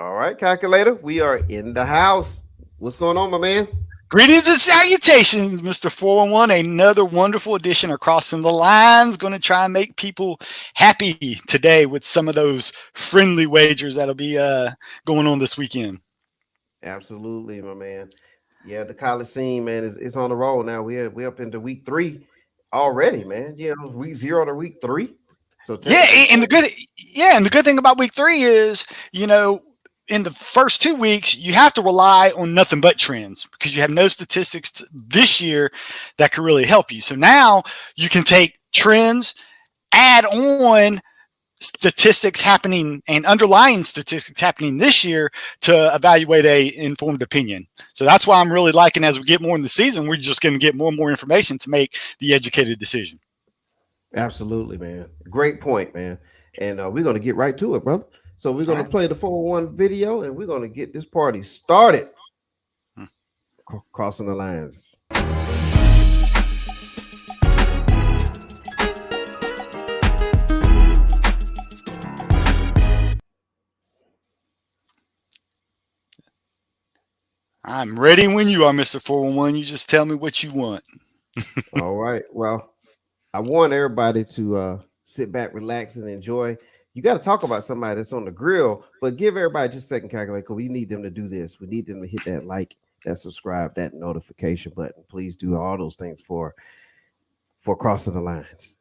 All right, calculator. We are in the house. What's going on, my man? Greetings and salutations, Mr. 411. Another wonderful edition of Crossing the Lines. Going to try and make people happy today with some of those friendly wagers that'll be going on this weekend. Absolutely, my man. Yeah, the college scene, man, is on the roll now. We're up into week 3 already, man. Week 0 to week 3. So Yeah, technically and 4 the good yeah, and the good thing about week 3 is, in the first 2 weeks, you have to rely on nothing but trends because you have no statistics this year that could really help you. So now you can take trends, add on statistics happening and underlying statistics happening this year to evaluate a informed opinion. So that's why I'm really liking as we get more in the season, we're just going to get more and more information to make the educated decision. Absolutely, man. Great point, man. And we're gonna get right to it, brother. So we're All gonna right. play the 401 video and we're gonna get this party started. Crossing the lines. I'm ready when you are, Mr. 411. You just tell me what you want. All right. Well, I want everybody to sit back, relax, and enjoy. You got to talk about somebody that's on the grill, but give everybody just a second, calculate, because we need them to do this. We need them to hit that like, that subscribe, that notification button. Please do all those things for crossing the lines.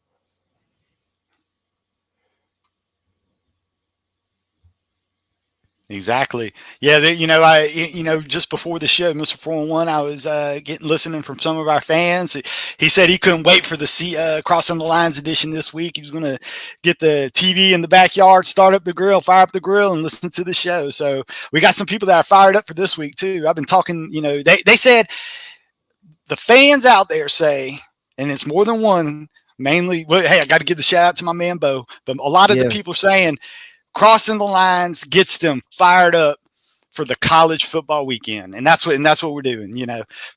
Exactly. Yeah. Just before the show, Mr. 411, I was listening from some of our fans. He said he couldn't wait for the Crossing the Lines edition this week. He was going to get the TV in the backyard, start up the grill, fire up the grill, and listen to the show. So we got some people that are fired up for this week too. I've been talking. They said the fans out there say, and it's more than one. Mainly, well, hey, I got to give the shout out to my man Bo, but a lot of the Yes, people saying Crossing the Lines gets them fired up for the college football weekend, and that's what we're doing.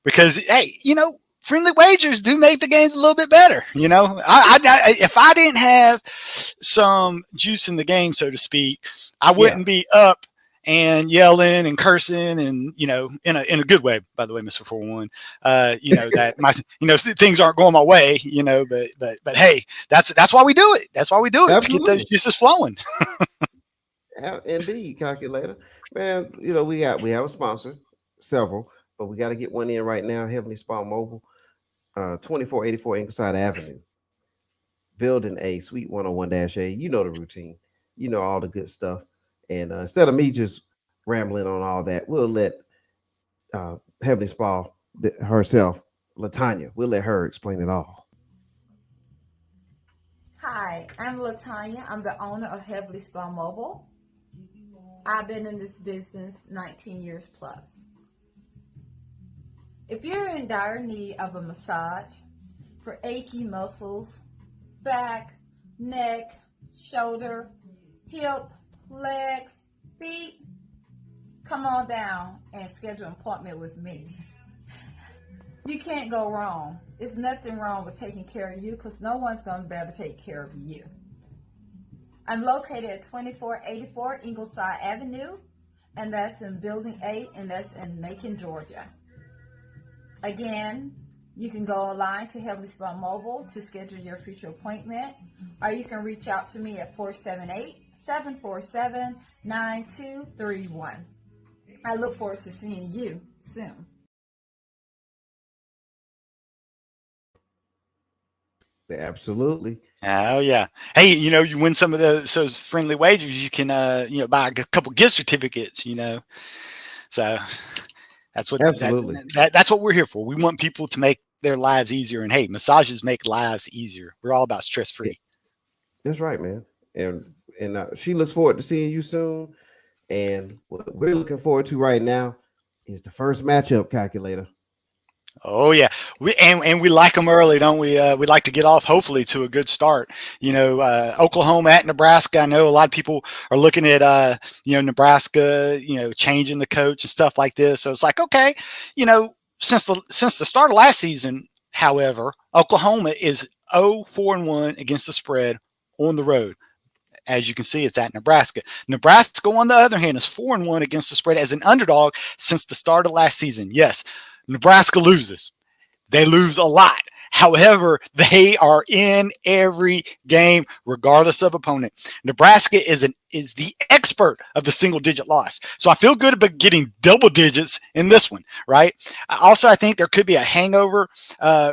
Because hey, friendly wagers do make the games a little bit better. If I didn't have some juice in the game, so to speak, I yeah, wouldn't be up and yelling and cursing and in a good way, by the way, Mr. 411. That my things aren't going my way, but hey, that's why we do it. That's why we do it, to get those absolutely. juices flowing. Indeed, calculator. Man, we have a sponsor, several, but we got to get one in right now. Heavenly Spa Mobile, 2484 Ingleside Avenue, Building A, Suite 101-A. You know the routine. You know all the good stuff. And instead of me just rambling on all that, we'll let Heavenly Spa herself, Latanya, we'll let her explain it all. Hi, I'm Latanya. I'm the owner of Heavily Spa Mobile. I've been in this business 19 years plus. If you're in dire need of a massage for achy muscles, back, neck, shoulder, hip, legs, feet, come on down and schedule an appointment with me. You can't go wrong. There's nothing wrong with taking care of you because no one's going to be able to take care of you. I'm located at 2484 Ingleside Avenue, and that's in Building 8, and that's in Macon, Georgia. Again, you can go online to Heavenly Spa Mobile to schedule your future appointment, or you can reach out to me at 478-747-9231. I look forward to seeing you soon. Absolutely. Oh yeah. Hey, you win some of those friendly wagers. You can buy a couple gift certificates. So Absolutely. that's what we're here for. We want people to make their lives easier. And hey, massages make lives easier. We're all about stress free. That's right, man. And she looks forward to seeing you soon. And what we're looking forward to right now is the first matchup, calculator. Oh yeah, we like them early, don't we? We like to get off hopefully to a good start. Oklahoma at Nebraska. I know a lot of people are looking at Nebraska, changing the coach and stuff like this. So it's like, okay, since the start of last season, however, Oklahoma is 0-4-1 against the spread on the road. As you can see, it's at Nebraska. Nebraska, on the other hand, is 4-1 against the spread as an underdog since the start of last season. Yes, Nebraska loses. They lose a lot. However, they are in every game, regardless of opponent. Nebraska is the expert of the single-digit loss. So I feel good about getting double digits in this one, right? Also, I think there could be a hangover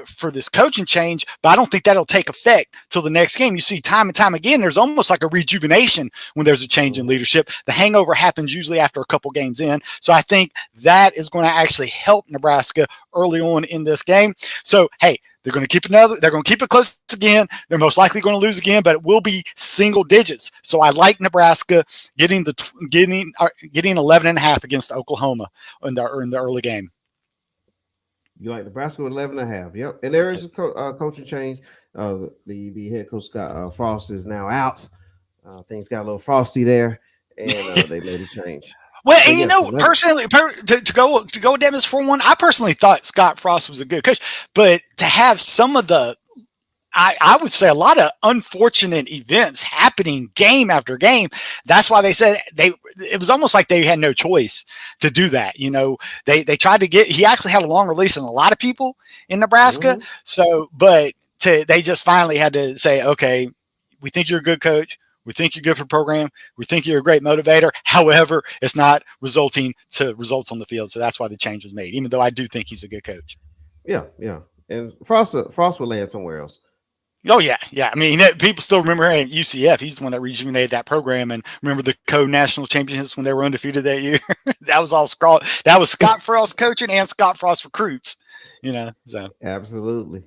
for this coaching change, but I don't think that'll take effect till the next game. You see time and time again, there's almost like a rejuvenation when there's a change in leadership. The hangover happens usually after a couple games in. So I think that is going to actually help Nebraska early on in this game. So, hey, they're going to keep it close again. They're most likely going to lose again, but it will be single digits. So I like Nebraska getting 11.5 against Oklahoma in the early game. You like Nebraska with 11.5? Yep. And there is a coaching change. The head coach Scott Frost is now out. Things got a little frosty there, and they made a change. Well, and personally, to go with Devins 4-1, I personally thought Scott Frost was a good coach, but to have some of the, I would say a lot of unfortunate events happening game after game, that's why they said it was almost like they had no choice to do that. They tried to he actually had a longer leash than a lot of people in Nebraska. Mm-hmm. So, but they just finally had to say, okay, we think you're a good coach. We think you're good for the program. We think you're a great motivator. However, it's not resulting to results on the field. So that's why the change was made, even though I do think he's a good coach. Yeah. And Frost will land somewhere else. Oh, yeah. I mean, people still remember at UCF. He's the one that rejuvenated that program. And remember the co-national championships when they were undefeated that year? That was all that was Scott Frost coaching and Scott Frost recruits, so. Absolutely.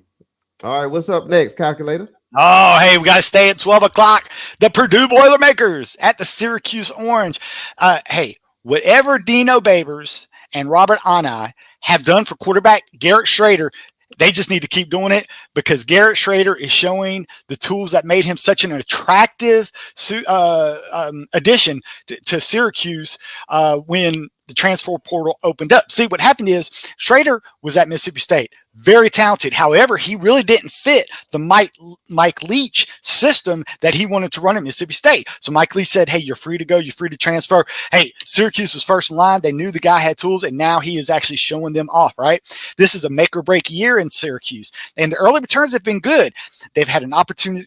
All right, what's up next, calculator? Oh, hey, we got to stay at 12 o'clock. The Purdue Boilermakers at the Syracuse Orange. Hey, whatever Dino Babers and Robert Anai have done for quarterback Garrett Schrader, they just need to keep doing it because Garrett Schrader is showing the tools that made him such an attractive addition to Syracuse when the transfer portal opened up. See, what happened is Schrader was at Mississippi State. Very talented. However, he really didn't fit the Mike Leach system that he wanted to run at Mississippi State. So Mike Leach said, hey, you're free to go. You're free to transfer. Hey, Syracuse was first in line. They knew the guy had tools, and now he is actually showing them off, right? This is a make or break year in Syracuse, and the early returns have been good. They've had an opportunistic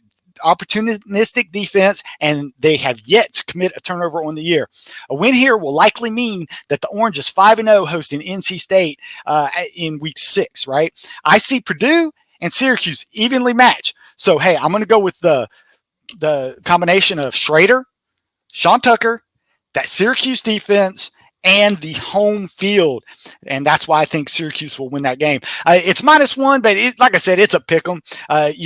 defense, and they have yet to commit a turnover on the year. A win here will likely mean that the Orange is 5-0 hosting NC State in week 6, right? I see Purdue and Syracuse evenly matched. So, hey, I'm going to go with the combination of Schrader, Sean Tucker, that Syracuse defense, and the home field. And that's why I think Syracuse will win that game. It's -1, but like I said, it's a pick 'em. As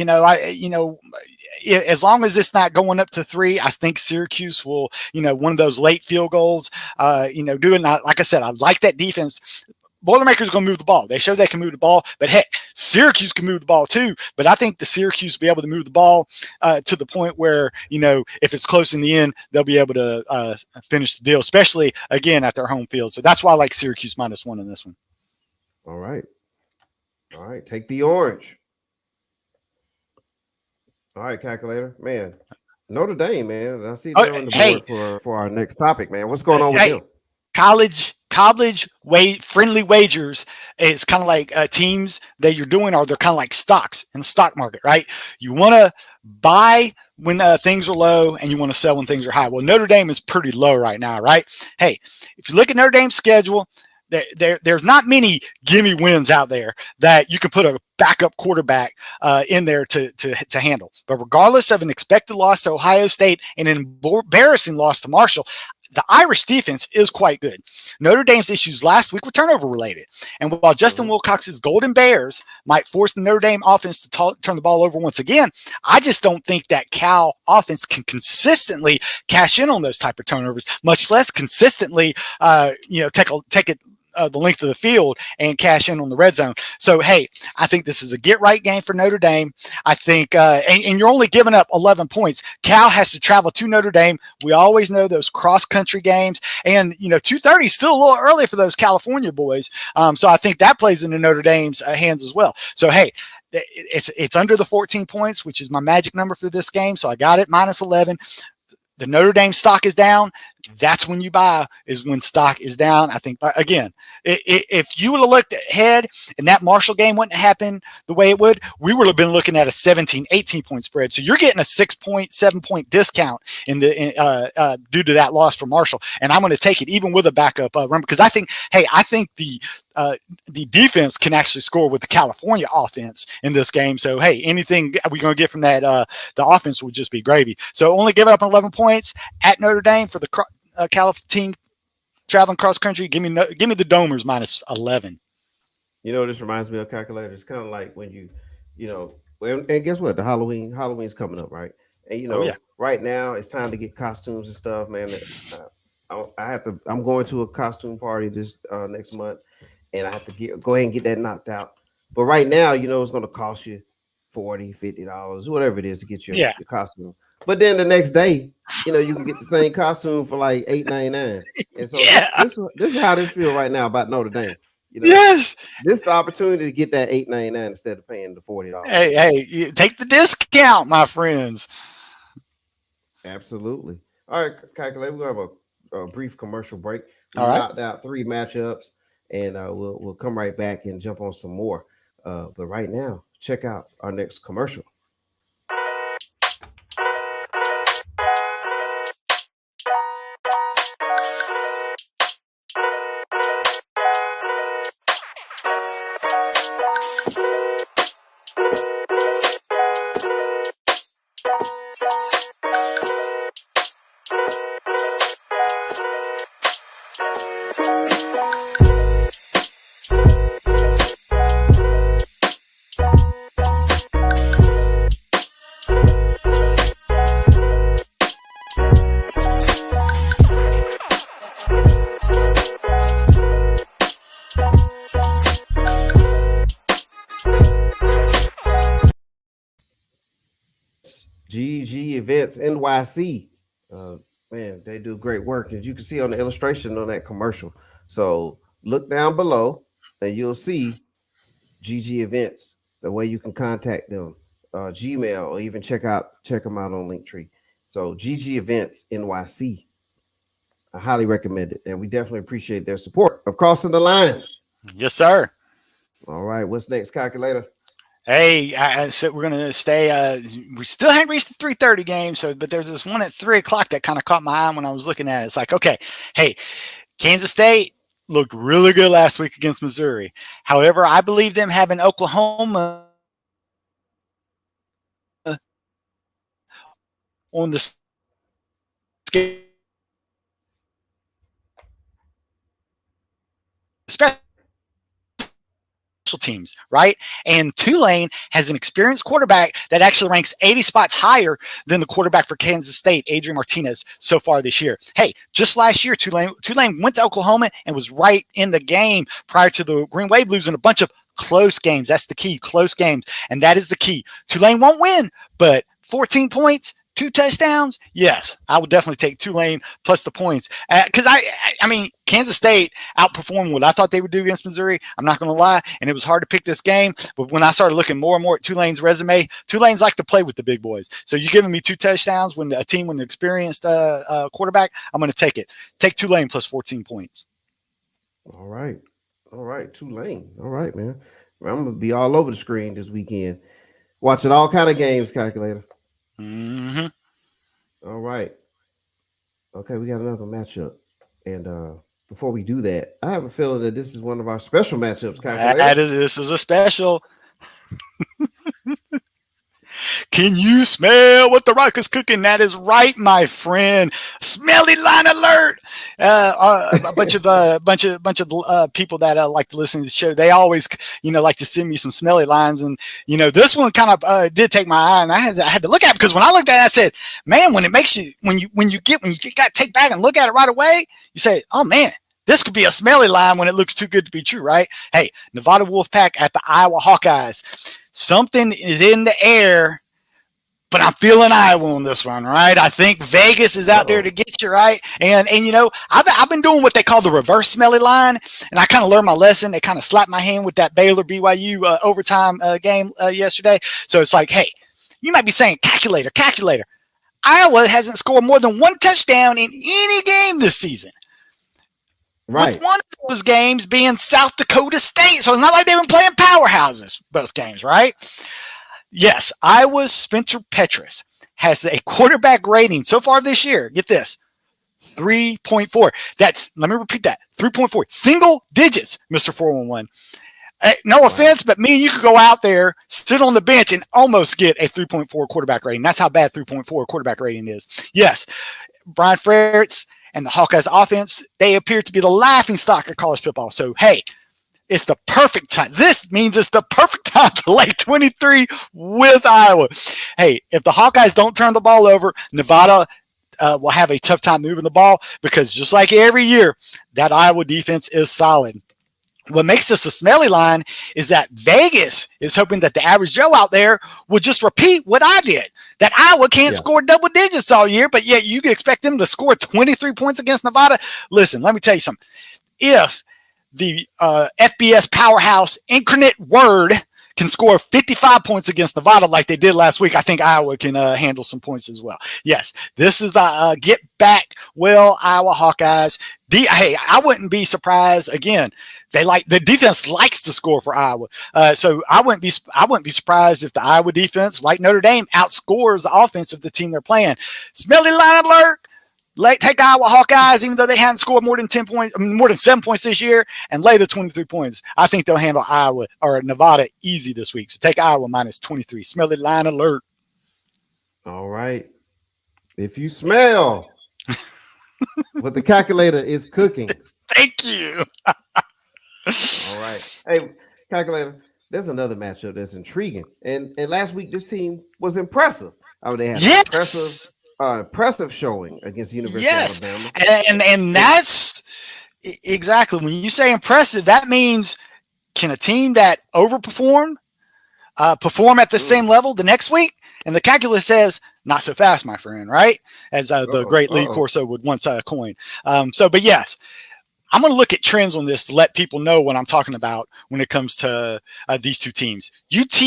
long as it's not going up to 3, I think Syracuse will, one of those late field goals, do it. Like I said, I like that defense. Boilermakers are going to move the ball. They show they can move the ball, but heck, Syracuse can move the ball too. But I think the Syracuse will be able to move the ball to the point where, if it's close in the end, they'll be able to finish the deal, especially, again, at their home field. So that's why I like Syracuse -1 in this one. All right. Take the Orange. All right, calculator. Man, Notre Dame, man. I see they're on the board for our next topic, man. What's going on with them? College friendly wagers is kind of like teams that you're doing, or they're kind of like stocks in the stock market, right? You want to buy when things are low and you want to sell when things are high. Well, Notre Dame is pretty low right now, right? Hey, if you look at Notre Dame's schedule, there's not many gimme wins out there that you can put a backup quarterback in there to handle. But regardless of an expected loss to Ohio State and an embarrassing loss to Marshall, the Irish defense is quite good. Notre Dame's issues last week were turnover related. And while Justin Wilcox's Golden Bears might force the Notre Dame offense to turn the ball over once again, I just don't think that Cal offense can consistently cash in on those type of turnovers, much less consistently, take it the length of the field and cash in on the red zone. So, hey, I think this is a get-right game for Notre Dame. I think, and you're only giving up 11 points. Cal has to travel to Notre Dame. We always know those cross-country games. And, 2:30 is still a little early for those California boys. So I think that plays into Notre Dame's hands as well. So, hey, it's under the 14 points, which is my magic number for this game. So I got it, -11. the Notre Dame stock is down. That's when you buy, is when stock is down. I think, again, if you would have looked ahead and that Marshall game wouldn't happen the way it would, we would have been looking at a 17, 18-point spread. So you're getting a 6.7-point discount due to that loss for Marshall. And I'm going to take it even with a backup run, because I think the defense can actually score with the California offense in this game. So, hey, anything we're going to get from that, the offense would just be gravy. So only giving up 11 points at Notre Dame for the Calif team traveling cross country. Give me the Domers minus 11. This reminds me of calculator. It's kind of like when and guess what? Halloween's coming up, right? And right now it's time to get costumes and stuff, man. I'm going to a costume party this next month, and I have to go ahead and get that knocked out. But right now, it's going to cost you $40, $50, whatever it is to get your your costume. But then the next day, you can get the same costume for like $8.99. And so this is how this feel right now about Notre Dame. Yes, this is the opportunity to get that $8.99 instead of paying the $40. Hey, take the discount, my friends. Absolutely. All right, calculate. We're gonna have a brief commercial break. We All right. knocked out 3 matchups, and we'll come right back and jump on some more. But right now, check out our next commercial. GG Events NYC. Man, they do great work, as you can see on the illustration on that commercial. So look down below and you'll see GG Events, the way you can contact them, Gmail, or even check them out on Linktree. So GG Events NYC. I highly recommend it, and we definitely appreciate their support of Crossing the Lines. Yes, sir. All right, what's next, calculator? Hey, I said we're gonna stay. We still haven't reached the 3:30 game, but there's this one at 3:00 that kind of caught my eye when I was looking at it. It's like, okay, hey, Kansas State looked really good last week against Missouri. However, I believe them having Oklahoma on the special teams, right? And Tulane has an experienced quarterback that actually ranks 80 spots higher than the quarterback for Kansas State, Adrian Martinez, so far this year. Hey, just last year, Tulane went to Oklahoma and was right in the game prior to the Green Wave losing a bunch of close games. That's the key, close games. And that is the key. Tulane won't win, but 14 points, 2 touchdowns. Yes, I would definitely take Tulane plus the points. Because I mean, Kansas State outperformed what I thought they would do against Missouri. I'm not going to lie. And it was hard to pick this game. But when I started looking more and more at Tulane's resume, Tulane's like to play with the big boys. So you're giving me 2 touchdowns when a team with an experienced quarterback, I'm going to take it. Take Tulane plus 14 points. All right. Tulane. All right, man. I'm going to be all over the screen this weekend, watching all kind of games, calculator. Mm-hmm. All right. Okay, we got another matchup. And before we do that, I have a feeling that this is one of our special matchups, calculator. This is a special. Can you smell what the Rock is cooking? That is right, my friend. Smelly line alert! A bunch of people that like to listen to the show, they always, like to send me some smelly lines, and this one kind of did take my eye, and I had to look at it, because when I looked at it, I said, man, when you got to take back and look at it right away, you say, oh man, this could be a smelly line when it looks too good to be true, right? Hey, Nevada Wolfpack at the Iowa Hawkeyes. Something is in the air, but I'm feeling Iowa on this one, right? I think Vegas is out there to get you, right? And I've been doing what they call the reverse smelly line, and I kind of learned my lesson. They kind of slapped my hand with that Baylor BYU overtime game yesterday. So it's like, hey, you might be saying calculator. Iowa hasn't scored more than one touchdown in any game this season. Right. With one of those games being South Dakota State. So it's not like they've been playing powerhouses both games, right? Yes, Iowa's Spencer Petras has a quarterback rating so far this year. Get this. 3.4. Let me repeat that. 3.4. Single digits, Mr. 411. No offense, but me and you could go out there, sit on the bench, and almost get a 3.4 quarterback rating. That's how bad 3.4 quarterback rating is. Yes, Brian Ferentz and the Hawkeyes offense, they appear to be the laughing stock of college football. So, hey, it's the perfect time. This means it's the perfect time to lay 23 with Iowa. Hey, if the Hawkeyes don't turn the ball over, Nevada will have a tough time moving the ball because just like every year, that Iowa defense is solid. What makes this a smelly line is that Vegas is hoping that the average Joe out there will just repeat what I did, that Iowa can't score double digits all year, but yet you can expect them to score 23 points against Nevada. Listen, let me tell you something. If the FBS powerhouse Incarnate Word can score 55 points against Nevada like they did last week, I think Iowa can handle some points as well. Yes, this is the get back well Iowa Hawkeyes. Hey, I wouldn't be surprised. Again, the defense likes to score for Iowa, so I wouldn't be surprised if the Iowa defense, like Notre Dame, outscores the offense of the team they're playing. Smelly line alert. Take Iowa Hawkeyes, even though they hadn't scored more than 7 points this year, and lay the 23 points. I think they'll handle Iowa or Nevada easy this week. So take Iowa minus 23. Smelly line alert. All right. If you smell what the calculator is cooking. Thank you. All right. Hey, calculator, there's another matchup that's intriguing. And last week, this team was impressive. They had impressive showing against University of Alabama. And that's exactly when you say impressive, that means can a team that overperform perform at the same level the next week? And the calculus says not so fast, my friend, right? As the great Lee Corso would once coin. But yes, I'm going to look at trends on this to let people know what I'm talking about when it comes to these two teams. UT,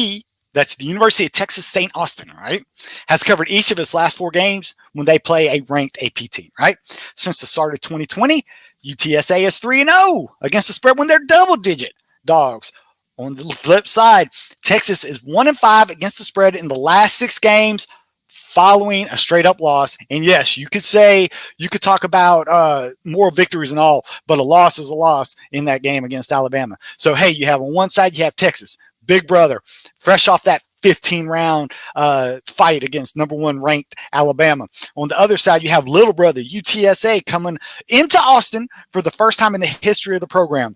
that's the University of Texas St. Austin, right, has covered each of its last 4 games when they play a ranked AP team, right? Since the start of 2020, UTSA is 3-0 against the spread when they're double-digit dogs. On the flip side, Texas is 1-5 against the spread in the last 6 games following a straight-up loss. And yes, you could talk about moral victories and all, but a loss is a loss in that game against Alabama. So, hey, you have on one side, you have Texas, big brother, fresh off that 15-round fight against number 1 ranked Alabama. On the other side, you have little brother, UTSA, coming into Austin for the first time in the history of the program.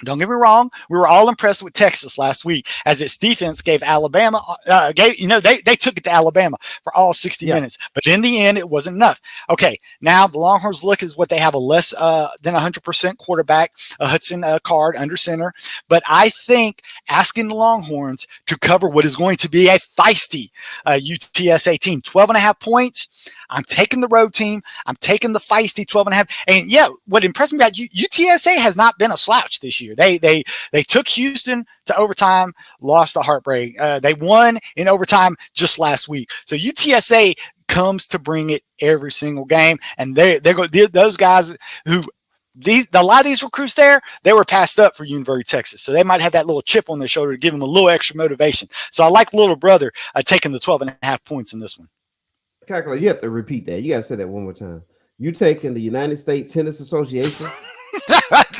Don't get me wrong. We were all impressed with Texas last week as its defense gave Alabama, they took it to Alabama for all 60 minutes. But in the end, it wasn't enough. Okay, now the Longhorns look as what they have a less than 100% quarterback, Hudson Card under center. But I think asking the Longhorns to cover what is going to be a feisty UTSA team, 12.5 points. I'm taking the road team. I'm taking the feisty 12.5. And yeah, what impressed me about UTSA has not been a slouch this year. They took Houston to overtime, lost the heartbreak. They won in overtime just last week. So UTSA comes to bring it every single game. And those guys who a lot of these recruits they were passed up for University of Texas. So they might have that little chip on their shoulder to give them a little extra motivation. So I like little brother taking the 12.5 points in this one. Calculator, you have to repeat that. You got to say that one more time. You taking the United States Tennis Association?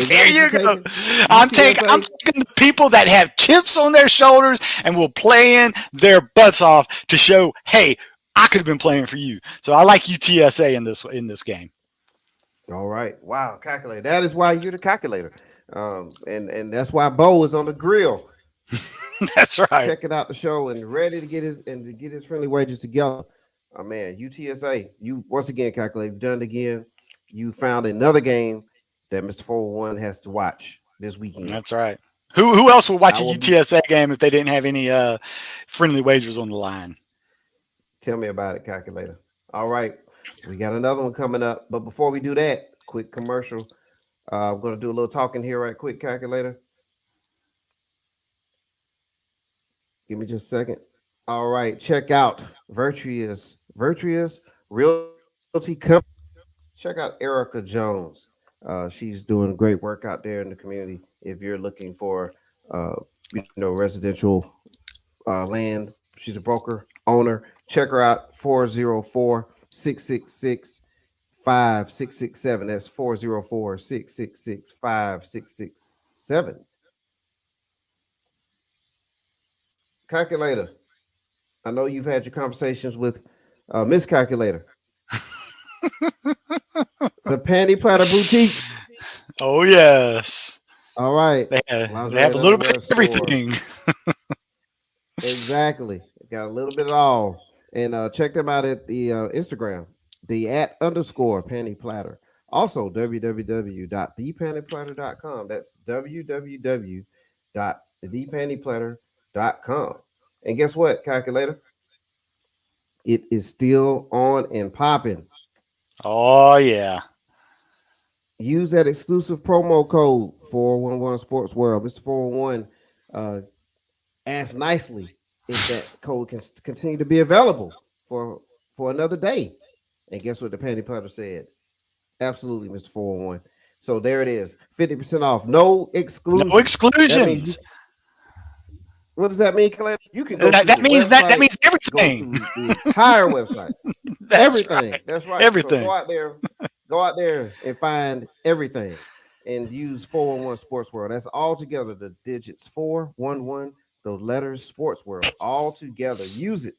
There you go. I'm taking the people that have chips on their shoulders and will play in their butts off to show, hey, I could have been playing for you. So I like UTSA in this game. All right. Wow, calculator. That is why you're the calculator. And that's why Bo is on the grill. That's right. Checking out the show and ready to get his friendly wages together. Oh man, UTSA, you once again, calculate, you've done it again. You found another game that Mr. 401 has to watch this weekend. That's right. Who else would watch a UTSA game if they didn't have any friendly wagers on the line? Tell me about it, calculator. All right. We got another one coming up. But before we do that, quick commercial. I'm going to do a little talking here right quick, calculator. Give me just a second. All right, check out Virtuous Realty Company. Check out Erica Jones. She's doing great work out there in the community. If you're looking for, uh, residential land, she's a broker owner. Check her out 404-666-5667. That's 404-666-5667. Calculator. I know you've had your conversations with Miss Calculator, the Panty Platter Boutique. Oh yes, All right, they lingerie have and a little bit underwear of store. everything. Exactly, got a little bit of all. And check them out at the Instagram, the at underscore Panty Platter. Also, www.thepantyplatter.com. That's www.thepantyplatter.com. And guess what, calculator? It is still on and popping. Oh yeah. Use that exclusive promo code 411 Sports World. Mr. 411 asked nicely if that code can continue to be available for another day. And guess what the Panty Platter said? Absolutely, Mr. 411. So there it is. 50% off. No No exclusions. That means exclusions. what does that mean, Caleb? You can go That, through that the means that website, means go everything. through the entire website. That's Everything. right. That's right. So Everything. go out there and find everything and use 411 Sports World. That's all together. The digits 411, the letters Sports World, all together. Use it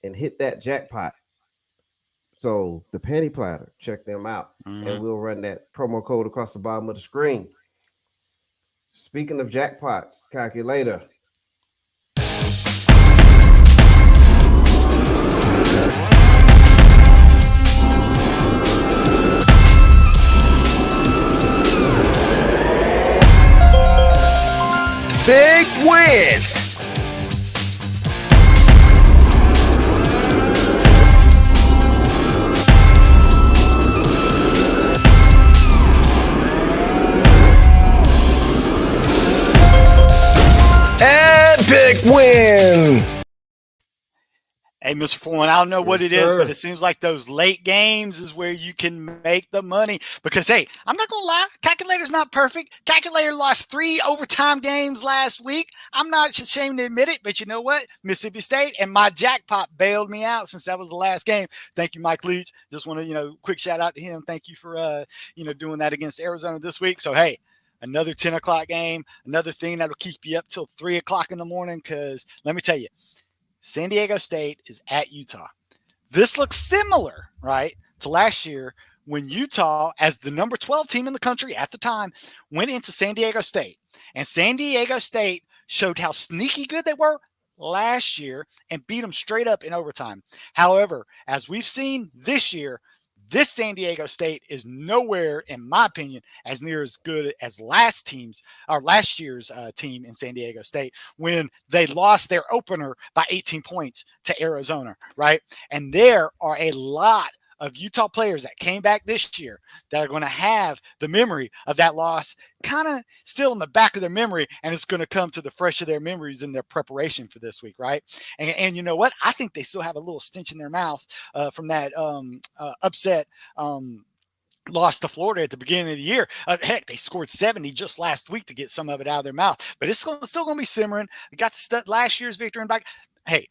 and hit that jackpot. So the Panty Platter, check them out. And Mhm. we'll run that promo code across the bottom of the screen. Speaking of jackpots, calculator. Big win! Epic win! Hey, Mr. Foreman, I don't know what Yes, it is, but sir. it seems like those late games is where you can make the money. Because, hey, I'm not going to lie, Calculator's not perfect. Calculator lost 3 overtime games last week. I'm not ashamed to admit it, but you know what? Mississippi State and my jackpot bailed me out since that was the last game. Thank you, Mike Leach. Just want to, quick shout out to him. Thank you for, doing that against Arizona this week. So, hey, another 10 o'clock game, another thing that'll keep you up till 3 o'clock in the morning. Because let me tell you, San Diego State is at Utah. This looks similar, right, to last year when Utah, as the number 12 team in the country at the time, went into San Diego State. And San Diego State showed how sneaky good they were last year and beat them straight up in overtime. However, as we've seen this year, this San Diego State is nowhere, in my opinion, as near as good as last year's team in San Diego State when they lost their opener by 18 points to Arizona, right? And there are a lot of Utah players that came back this year that are going to have the memory of that loss kind of still in the back of their memory, and it's going to come to the fresh of their memories in their preparation for this week, right? And you know what? I think they still have a little stench in their mouth from that upset lost to Florida at the beginning of the year. Heck, they scored 70 just last week to get some of it out of their mouth, but it's still going to be simmering. They got last year's victory in back. Hey,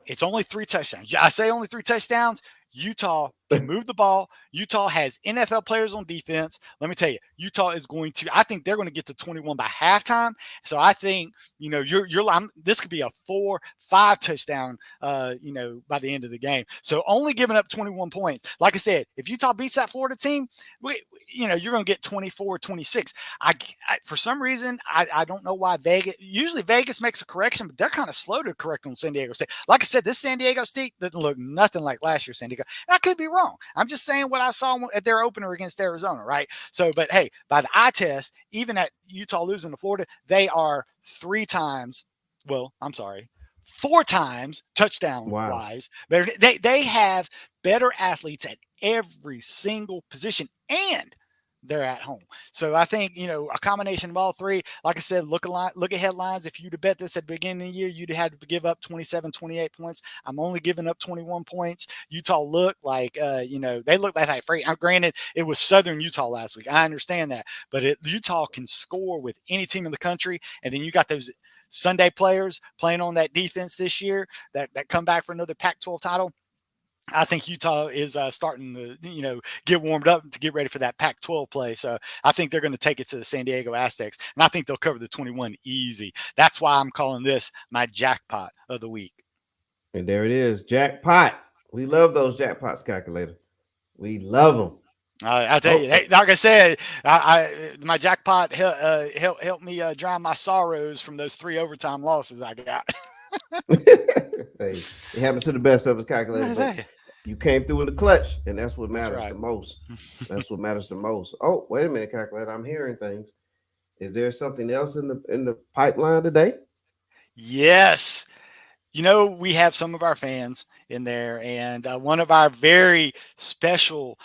it's only 3 touchdowns. I say only 3 touchdowns. Utah can move the ball. Utah has NFL players on defense. Let me tell you, Utah is going to. I think they're going to get to 21 by halftime. So I think this could be a 4-5 touchdown. By the end of the game. So only giving up 21 points. Like I said, if Utah beats that Florida team, you're going to get 24-26. For some reason, I don't know why Vegas. Usually Vegas makes a correction, but they're kind of slow to correct on San Diego State. Like I said, this San Diego State doesn't look nothing like last year's San Diego. And I could be wrong. I'm just saying what I saw at their opener against Arizona, right? So, but hey, by the eye test, even at Utah losing to Florida, they are 4 times touchdown wise. They have better athletes at every single position, and they're at home. So I think, a combination of all three, like I said, look at headlines. If you'd have bet this at the beginning of the year, you'd have had to give up 27, 28 points. I'm only giving up 21 points. Utah looked like, they looked like freight. Now, granted, it was Southern Utah last week. I understand that. But Utah can score with any team in the country. And then you got those Sunday players playing on that defense this year that come back for another Pac-12 title. I think Utah is starting to, get warmed up to get ready for that Pac-12 play. So I think they're going to take it to the San Diego Aztecs, and I think they'll cover the 21 easy. That's why I'm calling this my jackpot of the week. And there it is, jackpot. We love those jackpots, calculator. We love them. I tell you, like I said, my jackpot helped me drown my sorrows from those 3 overtime losses I got. Hey, it happens to the best of us, calculator. But you came through in the clutch, and that's what matters the most. That's what matters the most. Oh, wait a minute, calculator. I'm hearing things. Is there something else in the pipeline today? Yes. We have some of our fans in there, and one of our very special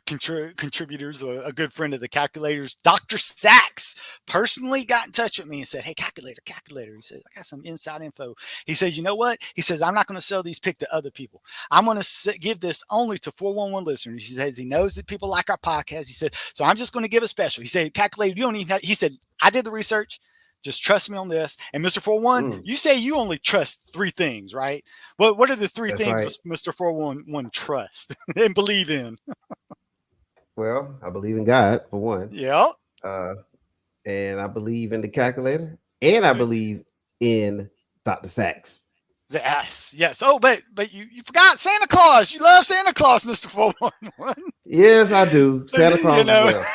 contributors, a good friend of the calculators, Dr. Sachs, personally got in touch with me and said, "Hey, calculator. He said, I got some inside info." He said, "You know what?" He says, "I'm not going to sell these picks to other people. I'm going to give this only to 411 listeners." He says he knows that people like our podcast. He said, "So I'm just going to give a special." He said, "Calculator, you don't even have," he said, "I did the research. Just trust me on this." And Mr. 41, you say you only trust 3 things, right? What are the 3 things right. Mr. 411 trust and believe in? Well, I believe in God, for one. Yeah. And I believe in the calculator, and I believe in Dr. Sachs. Yes. Oh, but you forgot Santa Claus. You love Santa Claus, Mr. 411. Yes, I do. Santa Claus as well.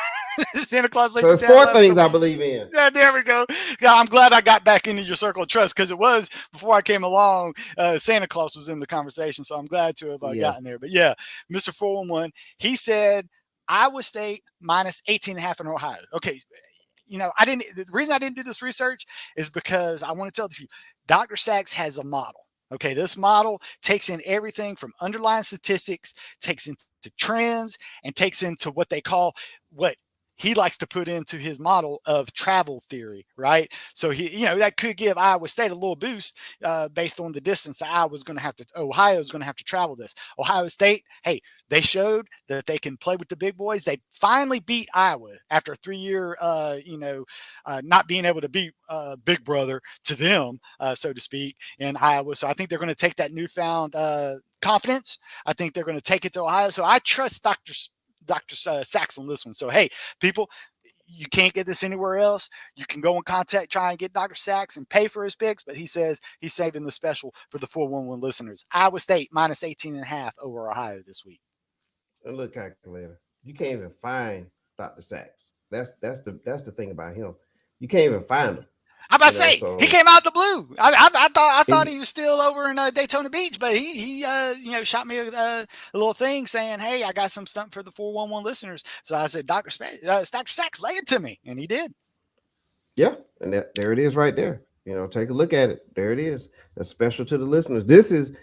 Santa Claus. So there's 4 things I believe in. Yeah, there we go. Yeah, I'm glad I got back into your circle of trust, because it was before I came along. Santa Claus was in the conversation, so I'm glad to have gotten there. But yeah, Mr. 411, he said Iowa State minus 18.5 in Ohio. Okay, the reason I didn't do this research is because I want to tell you, Dr. Sachs has a model. Okay, this model takes in everything from underlying statistics, takes into trends, and takes into what they call what he likes to put into his model of travel theory, right? So that could give Iowa State a little boost based on the distance that Ohio's going to have to travel this. Ohio State, hey, they showed that they can play with the big boys. They finally beat Iowa after a 3-year, not being able to beat Big Brother to them, so to speak, in Iowa. So I think they're going to take that newfound confidence. I think they're going to take it to Ohio. So I trust Dr. Sachs on this one. So, hey, people, you can't get this anywhere else. You can go and try and get Dr. Sachs and pay for his picks, but he says he's saving the special for the 411 listeners. Iowa State minus 18.5 over Ohio this week. And look, calculator, you can't even find Dr. Sachs. That's the thing about him. You can't even find him. I'm about to say, he came out the blue. I thought he was still over in Daytona Beach, but he shot me a little thing saying, "Hey, I got some stuff for the 411 listeners." So I said, Dr. Sachs, lay it to me, and he did. Yeah, and there it is right there. Take a look at it. There it is. That's special to the listeners. This is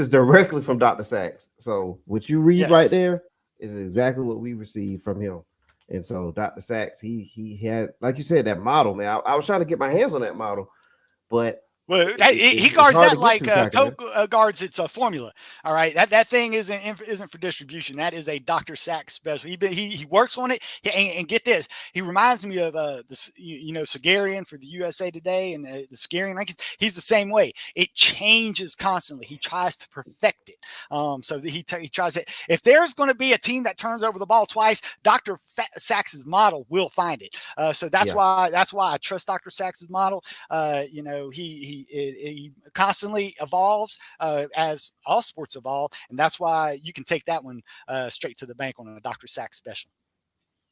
directly from Dr. Sachs. So what you read right there is exactly what we received from him. And so Dr. Sachs, he had, like you said, that model, man. I was trying to get my hands on that model, but he guards that like Coke guards its formula. All right, that thing isn't for distribution. That is a Dr. Sachs special. He works on it. And get this, he reminds me of Sagarian for the USA Today and the Sagarian rankings. He's the same way. It changes constantly. He tries to perfect it. So he tries it. If there's going to be a team that turns over the ball twice, Dr. Sachs's model will find it. So that's why I trust Dr. Sachs's model. He constantly evolves as all sports evolve, and that's why you can take that one straight to the bank on a Dr. Sachs special.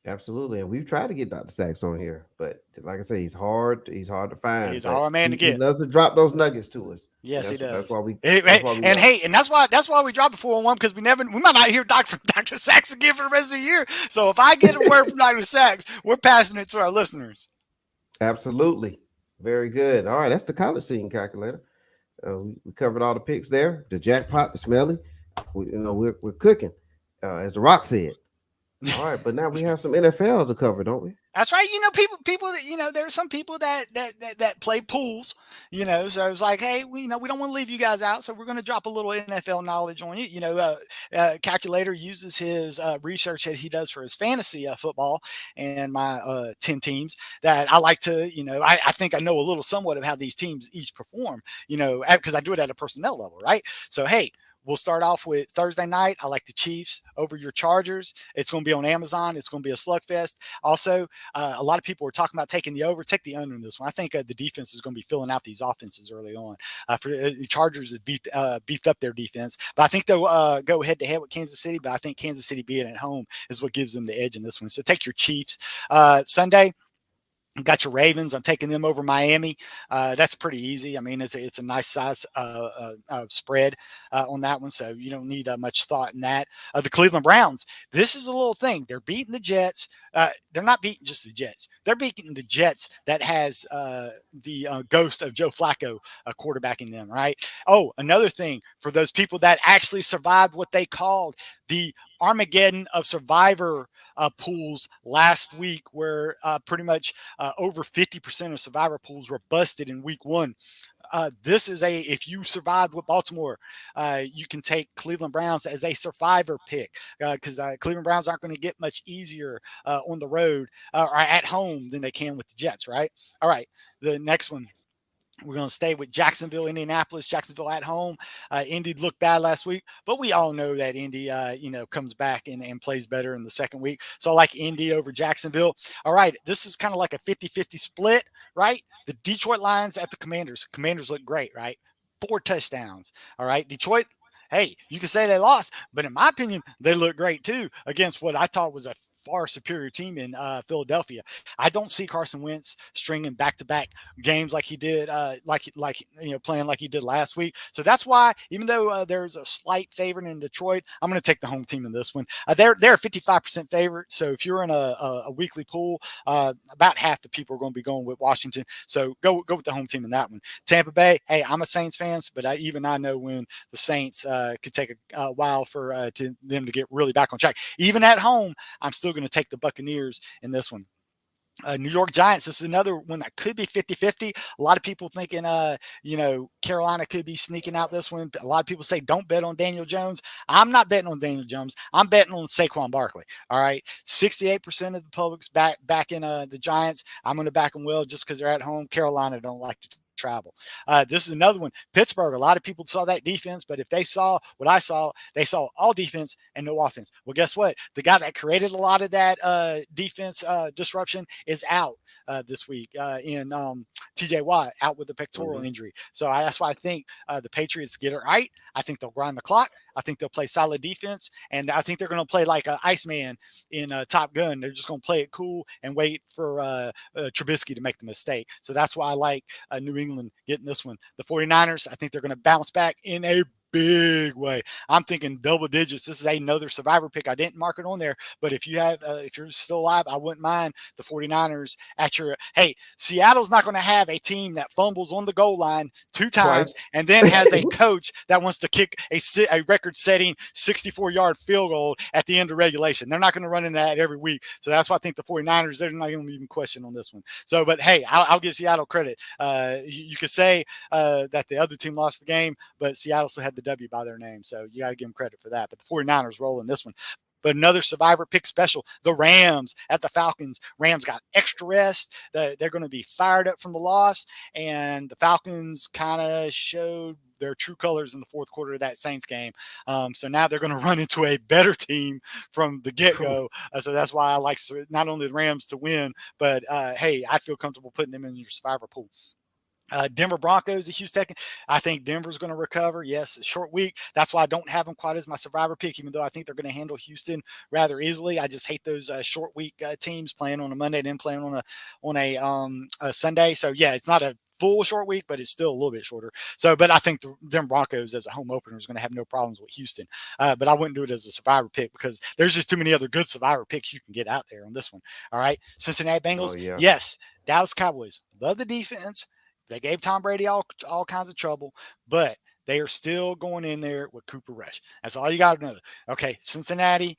Absolutely, and we've tried to get Dr. Sachs on here, but like I say, he's hard to find. He's a hard man to get. He loves to drop those nuggets to us. Yes, he does. That's why we. That's why we dropped the 411, because we might not hear from Dr. Sachs again for the rest of the year. So if I get a word from Dr. Sachs, we're passing it to our listeners. Absolutely. Very good. All right, that's the college scene calculator. We covered all the picks there. The jackpot, the smelly. We're cooking, as The Rock said. All right, but now we have some NFL to cover, don't we? That's right. People that there are some people that play pools. So it's like, hey, we don't want to leave you guys out, so we're going to drop a little NFL knowledge on you. Calculator uses his research that he does for his fantasy football and my 10 teams that I like to. I think I know a little somewhat of how these teams each perform. Because I do it at a personnel level, right? So hey, we'll start off with Thursday night. I like the Chiefs over your Chargers. It's going to be on Amazon. It's going to be a slugfest. Also, a lot of people are talking about taking the over. Take the under in this one. I think the defense is going to be filling out these offenses early on. For the Chargers have beefed up their defense, but I think they'll go head to head with Kansas City. But I think Kansas City being at home is what gives them the edge in this one. So take your Chiefs. Sunday, got your Ravens. I'm taking them over Miami. That's pretty easy. I mean, it's a nice size spread on that one, so you don't need much thought in that. The Cleveland Browns. This is a little thing. They're beating the Jets. They're not beating just the Jets. They're beating the Jets that has the ghost of Joe Flacco quarterbacking them, right? Oh, another thing for those people that actually survived what they called the Armageddon of Survivor pools last week, where pretty much over 50% of Survivor pools were busted in week one. This is if you survived with Baltimore, you can take Cleveland Browns as a survivor pick because Cleveland Browns aren't going to get much easier on the road or at home than they can with the Jets, right? All right, the next one. We're going to stay with Jacksonville, Indianapolis. Jacksonville at home. Indy looked bad last week, but we all know that Indy, comes back and plays better in the second week. So I like Indy over Jacksonville. All right, this is kind of like a 50-50 split, right? The Detroit Lions at the Commanders. Commanders look great, right? 4 touchdowns. All right, Detroit. Hey, you can say they lost, but in my opinion, they look great too against what I thought was a far superior team in Philadelphia. I don't see Carson Wentz stringing back-to-back games like he did, playing like he did last week. So that's why, even though there's a slight favorite in Detroit, I'm going to take the home team in this one. They're a 55% favorite. So if you're in a weekly pool, about half the people are going to be going with Washington. So go with the home team in that one. Tampa Bay. Hey, I'm a Saints fan, but I know when the Saints could take a while for them to get really back on track. Even at home, I'm still going to take the Buccaneers in this one. New York Giants. This is another one that could be 50-50. A lot of people thinking, Carolina could be sneaking out this one. A lot of people say don't bet on Daniel Jones. I'm not betting on Daniel Jones. I'm betting on Saquon Barkley. All right, 68% of the public's back in the Giants. I'm going to back them well just because they're at home. Carolina don't like to travel. This is another one. Pittsburgh. A lot of people saw that defense, but if they saw what I saw, they saw all defense and no offense. Well, guess what? The guy that created a lot of that defense disruption is out this week in TJ Watt, out with a pectoral injury. So that's why I think the Patriots get it right. I think they'll grind the clock. I think they'll play solid defense, and I think they're going to play like Iceman in Top Gun. They're just going to play it cool and wait for Trubisky to make the mistake. So that's why I like New England getting this one. The 49ers, I think they're going to bounce back in a big way. I'm thinking double digits. This is another survivor pick. I didn't mark it on there, but if you're still alive, I wouldn't mind the 49ers at your. Hey, Seattle's not going to have a team that fumbles on the goal line 2 times and then has a coach that wants to kick a record-setting 64-yard field goal at the end of regulation. They're not going to run into that every week. So that's why I think the 49ers, they're not going to even question on this one. So, but hey, I'll give Seattle credit. You could say that the other team lost the game, but Seattle still had the W by their name. So you got to give them credit for that. But the 49ers rolling this one. But another survivor pick special, the Rams at the Falcons. Rams got extra rest. They're going to be fired up from the loss. And the Falcons kind of showed their true colors in the fourth quarter of that Saints game. So now they're going to run into a better team from the get-go. So that's why I like not only the Rams to win, but hey, I feel comfortable putting them in your survivor pool. Denver Broncos, the Houston. I think Denver's going to recover. Yes, a short week. That's why I don't have them quite as my survivor pick, even though I think they're going to handle Houston rather easily. I just hate those short week teams playing on a Monday and then playing on a Sunday. So yeah, it's not a full short week, but it's still a little bit shorter. So, but I think the Denver Broncos as a home opener is going to have no problems with Houston. But I wouldn't do it as a survivor pick because there's just too many other good survivor picks you can get out there on this one. All right, Cincinnati Bengals. Yes, Dallas Cowboys. Love the defense. They gave Tom Brady all kinds of trouble, but they are still going in there with Cooper Rush. That's all you got to know. Okay, Cincinnati,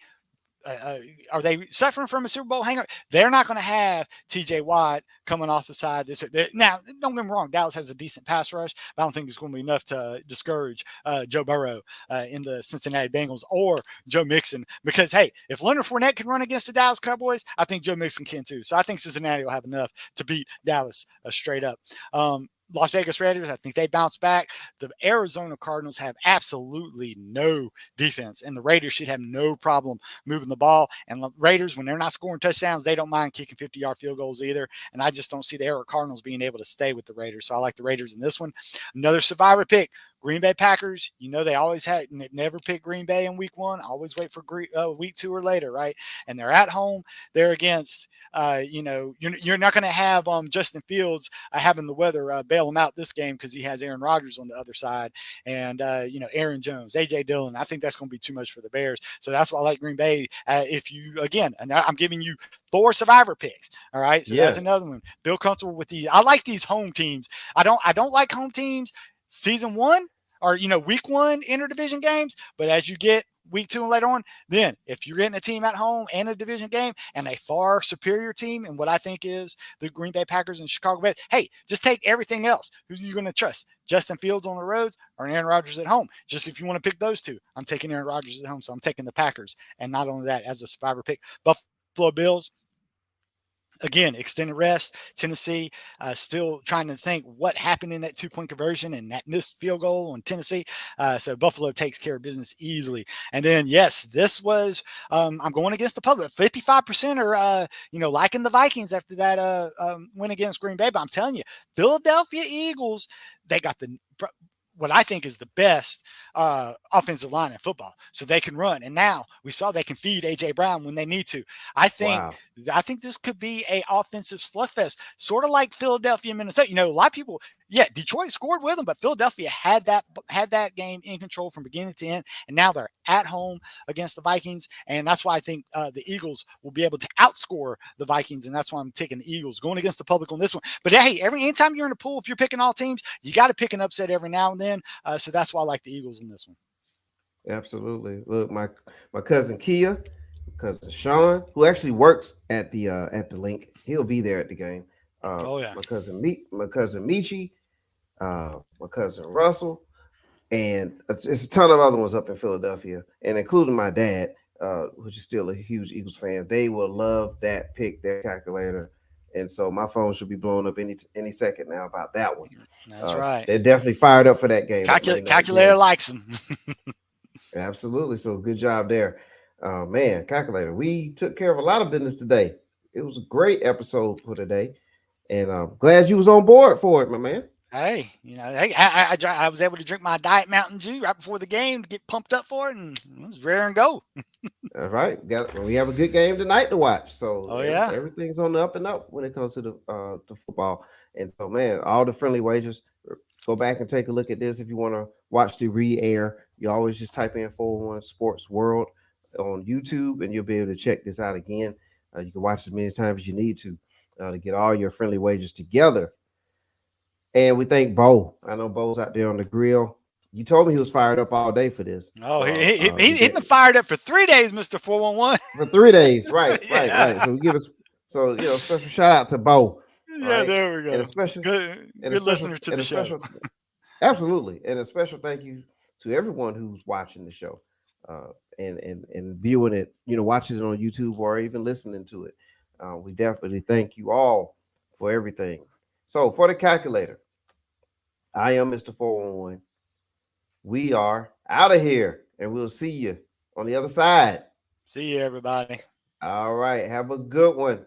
are they suffering from a Super Bowl hangover? They're not going to have T.J. Watt coming off the side. Now, don't get me wrong, Dallas has a decent pass rush, but I don't think it's going to be enough to discourage Joe Burrow in the Cincinnati Bengals or Joe Mixon. Because hey, if Leonard Fournette can run against the Dallas Cowboys, I think Joe Mixon can too. So I think Cincinnati will have enough to beat Dallas straight up. Las Vegas Raiders, I think they bounce back. The Arizona Cardinals have absolutely no defense, and the Raiders should have no problem moving the ball. And the Raiders, when they're not scoring touchdowns, they don't mind kicking 50-yard field goals either. And I just don't see the Arizona Cardinals being able to stay with the Raiders. So I like the Raiders in this one. Another survivor pick. Green Bay Packers, they always had never pick Green Bay in week 1. Always wait for week 2 or later, right? And they're at home. They're against, you're not going to have Justin Fields having the weather bail him out this game because he has Aaron Rodgers on the other side and, Aaron Jones, A.J. Dillon. I think that's going to be too much for the Bears. So that's why I like Green Bay. And I'm giving you 4 survivor picks. All right. So That's another one. Feel comfortable with these. I like these home teams. I don't like home teams season 1 or week 1 interdivision games, but as you get week 2 and later on, then if you're getting a team at home and a division game and a far superior team, and what I think is the Green Bay Packers and Chicago Bears, hey, just take everything else. Who are you going to trust? Justin Fields on the roads or Aaron Rodgers at home? Just if you want to pick those two, I'm taking Aaron Rodgers at home, so I'm taking the Packers. And not only that, as a survivor pick, Buffalo Bills. Again, extended rest. Tennessee still trying to think what happened in that 2-point conversion and that missed field goal on Tennessee. So Buffalo takes care of business easily. And then, yes, this was I'm going against the public. 55% are liking the Vikings after that win against Green Bay. But I'm telling you, Philadelphia Eagles, they got what I think is the best offensive line in football. So they can run. And now we saw they can feed A.J. Brown when they need to. I think this could be a offensive slugfest, sort of like Philadelphia, Minnesota. A lot of people, Detroit scored with them, but Philadelphia had that game in control from beginning to end. And now they're at home against the Vikings. And that's why I think the Eagles will be able to outscore the Vikings. And that's why I'm taking the Eagles, going against the public on this one. But hey, anytime you're in a pool, if you're picking all teams, you got to pick an upset every now and then. So that's why I like the Eagles in this one. Absolutely. Look, my cousin Kia, cousin Sean, who actually works at the link, he'll be there at the game. My cousin Michi, my cousin Russell, and it's a ton of other ones up in Philadelphia, and including my dad, which is still a huge Eagles fan. They will love that pick, their calculator. And so my phone should be blowing up any second now about that one. That's right. They're definitely fired up for that game. Calculator likes them. Absolutely. So good job there. Man, calculator. We took care of a lot of business today. It was a great episode for today. And I'm glad you was on board for it, my man. Hey, I was able to drink my Diet Mountain Dew right before the game to get pumped up for it, and it was rare and go. All right. We have a good game tonight to watch. So everything's on the up and up when it comes to the football. And so, man, all the friendly wagers, go back and take a look at this. If you want to watch the re-air, you always just type in 401 Sports World on YouTube, and you'll be able to check this out again. You can watch as many times as you need to get all your friendly wagers together. And we thank Bo. I know Bo's out there on the grill. You told me he was fired up all day for this. Oh, he's been fired up for 3 days, Mr. 411. For 3 days, right. So we give us special shout out to Bo. Yeah, right? There we go. And a special good listener to the show. Absolutely, and a special thank you to everyone who's watching the show and viewing it. Watching it on YouTube or even listening to it. We definitely thank you all for everything. So for the calculator, I am Mr. 411. We are out of here, and we'll see you on the other side. See you, everybody. All right. Have a good one.